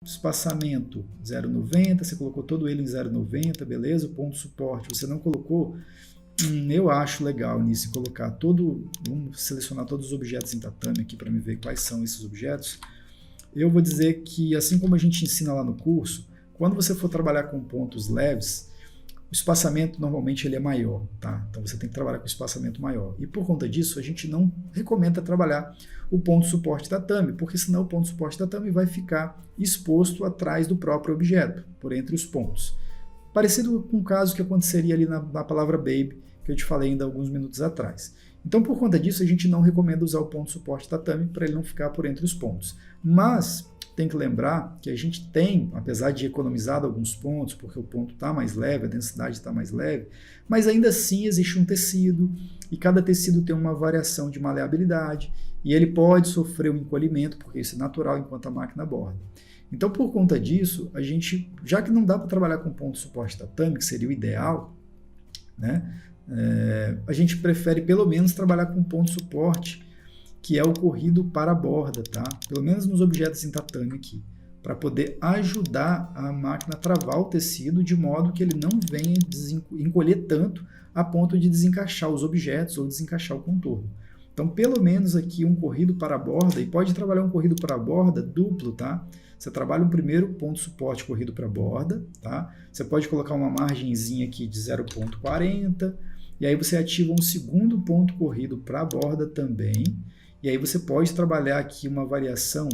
espaçamento 0,90, você colocou todo ele em 0,90, beleza? O ponto de suporte você não colocou, eu acho legal nisso colocar vamos selecionar todos os objetos em tatame aqui para me ver quais são esses objetos. Eu vou dizer que, assim como a gente ensina lá no curso, quando você for trabalhar com pontos leves, o espaçamento normalmente ele é maior, tá? Então você tem que trabalhar com espaçamento maior. E por conta disso, a gente não recomenda trabalhar o ponto de suporte tatame, porque senão o ponto de suporte tatame vai ficar exposto atrás do próprio objeto, por entre os pontos. Parecido com o caso que aconteceria ali na palavra baby, que eu te falei ainda alguns minutos atrás. Então, por conta disso, a gente não recomenda usar o ponto de suporte tatame para ele não ficar por entre os pontos. Mas tem que lembrar que a gente tem, apesar de economizar alguns pontos, porque o ponto está mais leve, a densidade está mais leve, mas ainda assim existe um tecido, e cada tecido tem uma variação de maleabilidade, e ele pode sofrer um encolhimento, porque isso é natural enquanto a máquina borda. Então, por conta disso, a gente, já que não dá para trabalhar com ponto de suporte tatame, que seria o ideal, né, a gente prefere pelo menos trabalhar com ponto de suporte que é o corrido para a borda, tá? Pelo menos nos objetos em tatame aqui, para poder ajudar a máquina a travar o tecido de modo que ele não venha encolher tanto a ponto de desencaixar os objetos ou desencaixar o contorno. Então, pelo menos aqui um corrido para a borda, e pode trabalhar um corrido para a borda duplo, tá? Você trabalha um primeiro ponto de suporte corrido para a borda, tá? Você pode colocar uma margenzinha aqui de 0,40, e aí você ativa um segundo ponto corrido para a borda também, e aí você pode trabalhar aqui uma variação,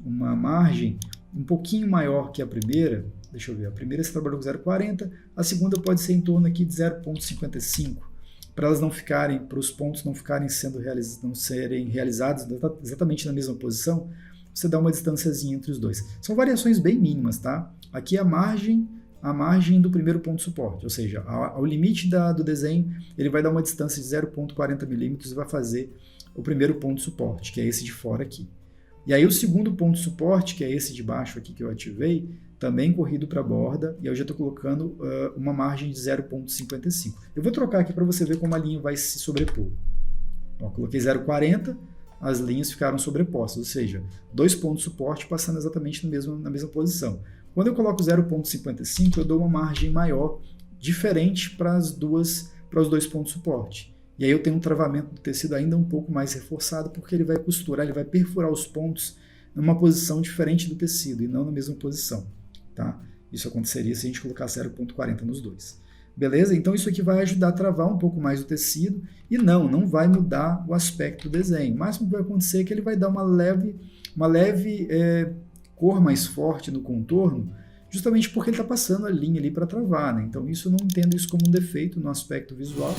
uma margem um pouquinho maior que a primeira. Deixa eu ver, a primeira você trabalhou com 0,40, a segunda pode ser em torno aqui de 0,55, para elas não ficarem, para os pontos não serem realizados exatamente na mesma posição, você dá uma distânciazinha entre os dois. São variações bem mínimas, tá? Aqui a margem do primeiro ponto de suporte, ou seja, ao limite do desenho, ele vai dar uma distância de 0,40 milímetros e vai fazer o primeiro ponto de suporte, que é esse de fora aqui. E aí o segundo ponto de suporte, que é esse de baixo aqui que eu ativei, também corrido para a borda, e eu já estou colocando uma margem de 0,55. Eu vou trocar aqui para você ver como a linha vai se sobrepor. Ó, coloquei 0,40, as linhas ficaram sobrepostas, ou seja, dois pontos de suporte passando exatamente na mesma posição. Quando eu coloco 0,55, eu dou uma margem maior, diferente para os dois pontos de suporte. E aí eu tenho um travamento do tecido ainda um pouco mais reforçado, porque ele vai costurar, ele vai perfurar os pontos numa posição diferente do tecido e não na mesma posição. Tá? Isso aconteceria se a gente colocar 0,40 nos dois. Beleza? Então isso aqui vai ajudar a travar um pouco mais o tecido e não vai mudar o aspecto do desenho. O máximo que vai acontecer é que ele vai dar uma leve cor mais forte no contorno, justamente porque ele está passando a linha ali para travar, né? Então isso eu não entendo isso como um defeito no aspecto visual,